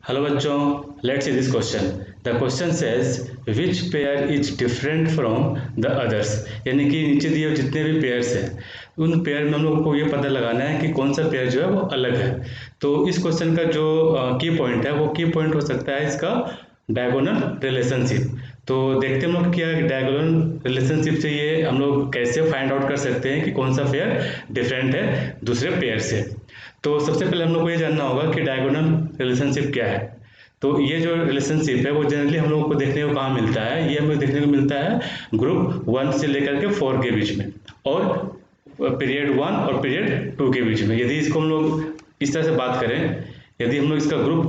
Hello बच्चों, let's see this question. The question says which pair is different from the others. यानी कि नीचे दिए हुए जितने भी पेयर्स हैं उन पेयर में हम लोग को ये पता लगाना है कि कौन सा पेयर जो है वो अलग है। तो इस क्वेश्चन का जो की पॉइंट है वो की पॉइंट हो सकता है इसका डायगोनल रिलेशनशिप। तो देखते हैं हम लोग क्या डायगोनल रिलेशनशिप से ये हम लोग कैसे फाइंड आउट कर सकते हैं कि कौन सा पेयर डिफरेंट है दूसरे पेयर से। तो सबसे पहले हम लोग को ये जानना होगा कि डायगोनल रिलेशनशिप क्या है। तो ये जो रिलेशनशिप है वो जनरली हम लोगों को देखने को कहाँ मिलता है, ये हमें देखने को मिलता है ग्रुप 1 से लेकर के 4 के बीच में और पीरियड 1 और पीरियड 2 के बीच में। यदि इसको हम लोग इस तरह से बात करें, यदि हम लोग इसका ग्रुप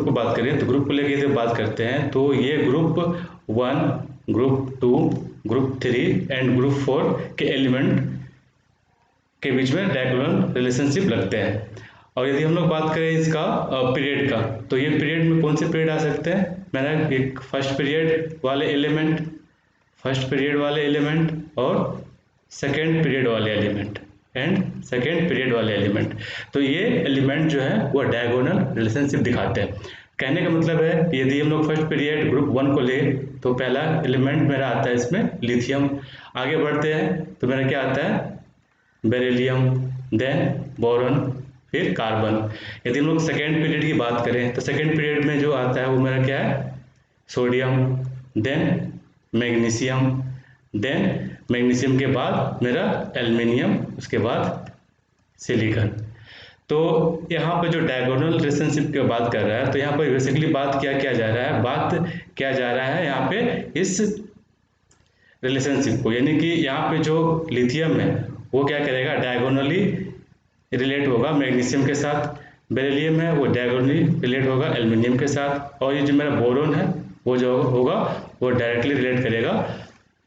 को बात करें तो ग्रुप को लेकर यदि बात करते हैं तो ये group 1, group 2, group 3 and group 4 के एलिमेंट के बीच में डायगोनल रिलेशनशिप लगते हैं। और यदि हम लोग बात करें इसका पीरियड का, तो ये पीरियड में कौन से पीरियड आ सकते हैं। मैंने एक फर्स्ट पीरियड वाले एलिमेंट और सेकेंड पीरियड वाले एलिमेंट एंड सेकेंड पीरियड वाले एलिमेंट। तो ये एलिमेंट जो है वो डायगोनल रिलेशनशिप दिखाते हैं। कहने का मतलब है यदि हम लोग फर्स्ट पीरियड ग्रुप 1 को ले तो पहला एलिमेंट मेरा आता है इसमें लिथियम। आगे बढ़ते हैं तो मेरा क्या आता है बेरिलियम, देन बोरॉन, फिर कार्बन। यदि हम लोग सेकेंड पीरियड की बात करें तो सेकेंड पीरियड में जो आता है वो मेरा क्या है sodium, then magnesium, then magnesium के बाद मेरा एल्युमिनियम, उसके बाद सिलिकॉन। तो यहाँ पर जो डायगोनल रिलेशनशिप की बात कर रहा है तो यहाँ पर बेसिकली बात क्या किया जा रहा है, यहाँ पे इस रिलेशनशिप को, यानी कि यहाँ पे जो लिथियम है वो क्या करेगा डायगोनली रिलेट होगा मैग्नीशियम के साथ, बेरिलियम है वो डायगोनली रिलेट होगा एल्युमिनियम के साथ, और ये जो मेरा बोरोन है वो जो होगा वो डायरेक्टली रिलेट करेगा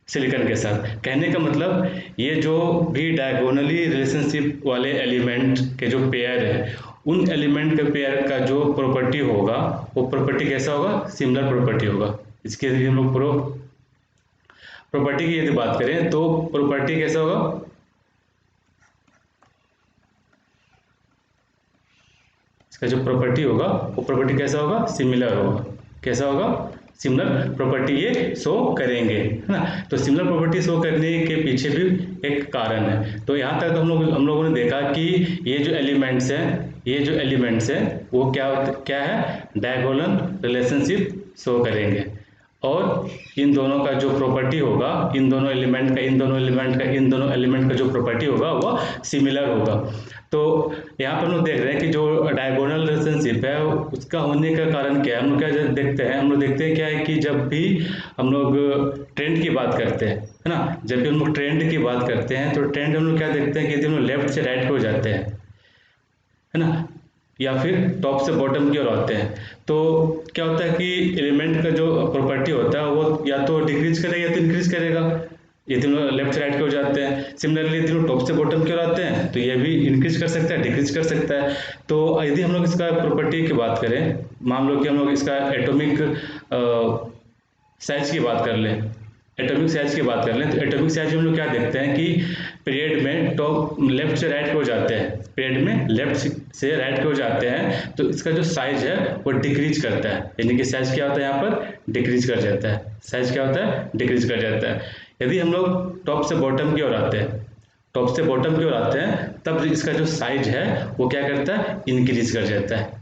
सिलिकॉन के साथ। कहने का मतलब ये जो भी डायगोनली रिलेशनशिप वाले एलिमेंट के जो पेयर है उन एलिमेंट के पेयर का जो प्रॉपर्टी होगा वो प्रॉपर्टी कैसा होगा, सिमिलर प्रॉपर्टी होगा। इसके लिए हम लोग प्रॉपर्टी की यदि बात करें तो प्रॉपर्टी कैसा होगा, इसका जो प्रॉपर्टी होगा वो प्रॉपर्टी कैसा होगा, सिमिलर होगा। कैसा होगा, सिमिलर प्रॉपर्टी ये शो करेंगे, है ना। तो सिमिलर प्रॉपर्टी शो करने के पीछे भी एक कारण है। तो यहाँ तक तो हम लोगों ने देखा कि ये जो एलिमेंट्स हैं वो क्या है डायगोनल रिलेशनशिप शो करेंगे, और इन दोनों का जो प्रॉपर्टी होगा, इन दोनों एलिमेंट का जो प्रॉपर्टी होगा वो सिमिलर होगा। तो यहाँ पर हम लोग देख रहे हैं कि जो डायगोनल रिलेशनशिप है उसका होने का कारण क्या है। हम लोग क्या देखते हैं क्या है कि जब भी हम लोग ट्रेंड की बात करते हैं, है ना, जब भी हम लोग ट्रेंड की बात करते हैं तो ट्रेंड हम लोग क्या देखते हैं कि यदि हम लोग लेफ्ट से राइट को जाते हैं, है ना, या फिर टॉप से बॉटम की ओर आते हैं, तो क्या होता है कि एलिमेंट का जो प्रॉपर्टी होता है वो या तो डिक्रीज करेगा या तो इंक्रीज करेगा। यदि हम लोग लेफ्ट से राइट की ओर जाते हैं, सिमिलरली यदि हम टॉप से बॉटम की ओर आते हैं तो ये भी इंक्रीज कर सकता है, डिक्रीज कर सकता है। तो यदि हम लोग इसका प्रॉपर्टी की बात करें, मान लो कि हम लोग इसका एटॉमिक साइज की बात कर लें, तो एटॉमिक साइज में हम लोग क्या देखते हैं कि पीरियड में टॉप लेफ्ट से राइट को जाते हैं, तो इसका जो साइज है वो डिक्रीज करता है, यानी कि साइज क्या होता है यहाँ पर डिक्रीज कर जाता है। यदि हम लोग टॉप से बॉटम की ओर आते हैं तब इसका जो साइज है वो क्या करता है, इंक्रीज कर जाता है।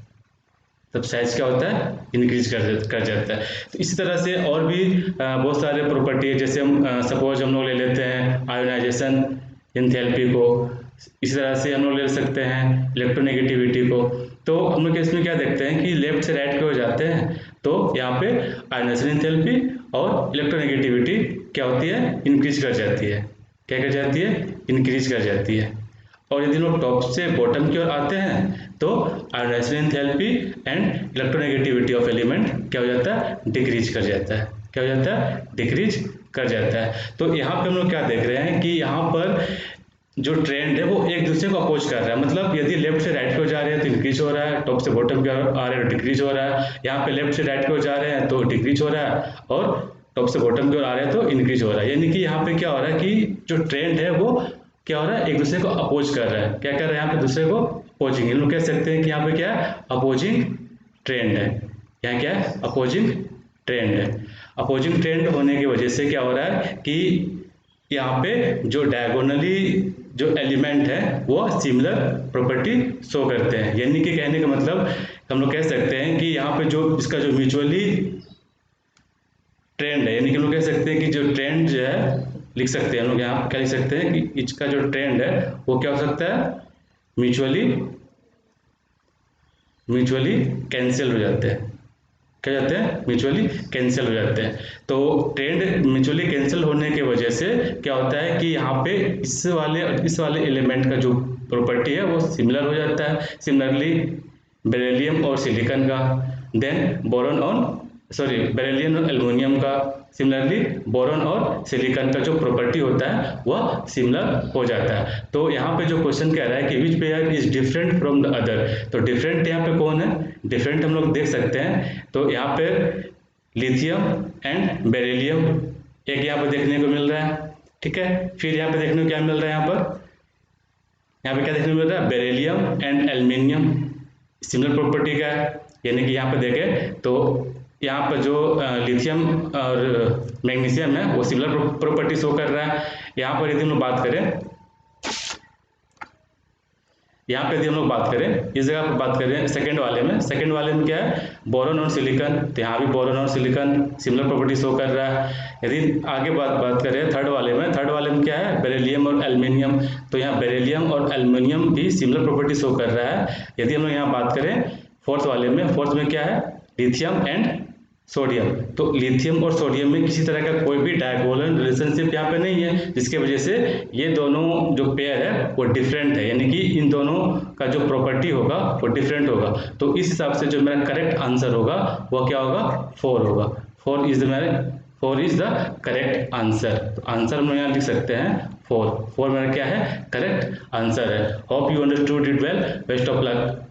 तब साइज क्या होता है, इंक्रीज कर जाता है। तो इसी तरह से और भी बहुत सारे प्रॉपर्टी है, जैसे हम सपोज हम लोग ले लेते हैं आयोनाइजेशन एंथैल्पी को, इसी तरह से हम लोग ले सकते हैं इलेक्ट्रोनेगेटिविटी को। तो हम लोग इसमें क्या देखते हैं कि लेफ्ट से राइट की ओर जाते हैं तो यहाँ पे आयोनाइजेशन एंथैल्पी और इलेक्ट्रोनेगेटिविटी क्या होती है, इंक्रीज कर जाती है। क्या कर जाती है, इंक्रीज कर जाती है। और यदि लोग टॉप से बॉटम की ओर आते हैं तो ionisation enthalpy and electronegativity of element क्या हो जाता है, डिक्रीज कर जाता है। तो यहाँ पे हम लोग क्या देख रहे हैं कि यहाँ पर जो ट्रेंड है वो एक दूसरे को अपोज कर रहा है। मतलब यदि लेफ्ट से राइट की ओर जा रहे हैं तो इंक्रीज हो रहा है, टॉप से बॉटम की ओर आ रहे हैं तो डिक्रीज हो रहा है। यहाँ पे लेफ्ट से राइट की ओर जा रहे हैं तो डिक्रीज हो रहा है, और टॉप से बॉटम की ओर आ रहे हैं तो इंक्रीज हो रहा है। यानी कि यहाँ पे क्या हो रहा है कि जो ट्रेंड है वो क्या हो रहा है, एक दूसरे को अपोज कर रहा है। क्या कर रहा है यहाँ पे, दूसरे को अपोजिंग। इन लोग कह सकते हैं कि यहाँ पे क्या है, अपोजिंग ट्रेंड है, यहाँ क्या है, अपोजिंग ट्रेंड है। अपोजिंग ट्रेंड होने की वजह से क्या हो रहा है कि यहाँ पे जो डायगोनली जो एलिमेंट है वो सिमिलर प्रॉपर्टी शो करते हैं। यानी कि कहने का मतलब हम लोग कह सकते हैं कि यहाँ पे जो इसका जो म्यूचुअली ट्रेंड है, यानी कि हम लोग कह सकते हैं कि जो ट्रेंड जो है, लिख सकते हैं हम लोग यहाँ क्या लिख सकते हैं कि इसका जो ट्रेंड है वो क्या हो सकता है, म्यूचुअली कैंसिल हो जाते हैं। क्या जाते हैं, म्यूचुअली कैंसिल हो जाते हैं। तो ट्रेंड म्यूचुअली कैंसिल होने की वजह से क्या होता है कि यहाँ पे इस वाले एलिमेंट का जो प्रॉपर्टी है वो सिमिलर हो जाता है। सिमिलरली बेरिलियम और सिलिकॉन का, देन बेरिलियम और एल्युमिनियम का, सिमिलरली बोरॉन और सिलिकॉन का जो प्रॉपर्टी होता है वह सिमिलर हो जाता है। तो यहाँ पे जो क्वेश्चन कह रहा है कि which pair is different from the other, तो डिफरेंट यहाँ पे कौन है, डिफरेंट हम लोग देख सकते हैं। तो यहाँ पे लिथियम एंड बेरिलियम एक यहाँ पे देखने को मिल रहा है, ठीक है। फिर यहाँ पे देखने को क्या मिल रहा है, यहाँ पे क्या देखने को मिल रहा है, beryllium and aluminium similar property का है। यानी कि यहाँ पे देखें तो यहाँ पर जो लिथियम और मैग्नीशियम है वो सिमिलर प्रॉपर्टी शो कर रहा है। यहाँ पर यदि हम लोग बात करें, इस जगह पर बात करें सेकंड वाले में क्या है, बोरॉन और सिलिकॉन, तो यहाँ भी बोरॉन और सिलिकॉन सिमिलर प्रॉपर्टी शो कर रहा है। यदि आगे बात करें थर्ड वाले में क्या है, बेरिलियम और एल्युमिनियम, तो यहाँ बेरिलियम और एल्युमिनियम भी सिमिलर प्रॉपर्टी शो कर रहा है। यदि हम लोग यहाँ बात करें फोर्थ में क्या है, लिथियम एंड सोडियम, तो लिथियम और सोडियम में किसी तरह का कोई भी डायगोनल रिलेशनशिप यहाँ पे नहीं है, जिसके वजह से ये दोनों जो पेयर है वो डिफरेंट है। यानी कि इन दोनों का जो प्रॉपर्टी होगा वो डिफरेंट होगा। तो इस हिसाब से जो मेरा करेक्ट आंसर होगा वो क्या होगा, 4 होगा। 4 इज द करेक्ट आंसर। तो आंसर हम यहाँ लिख सकते हैं 4 मेरा क्या है, करेक्ट आंसर है। Hope you understood it well. Best of luck.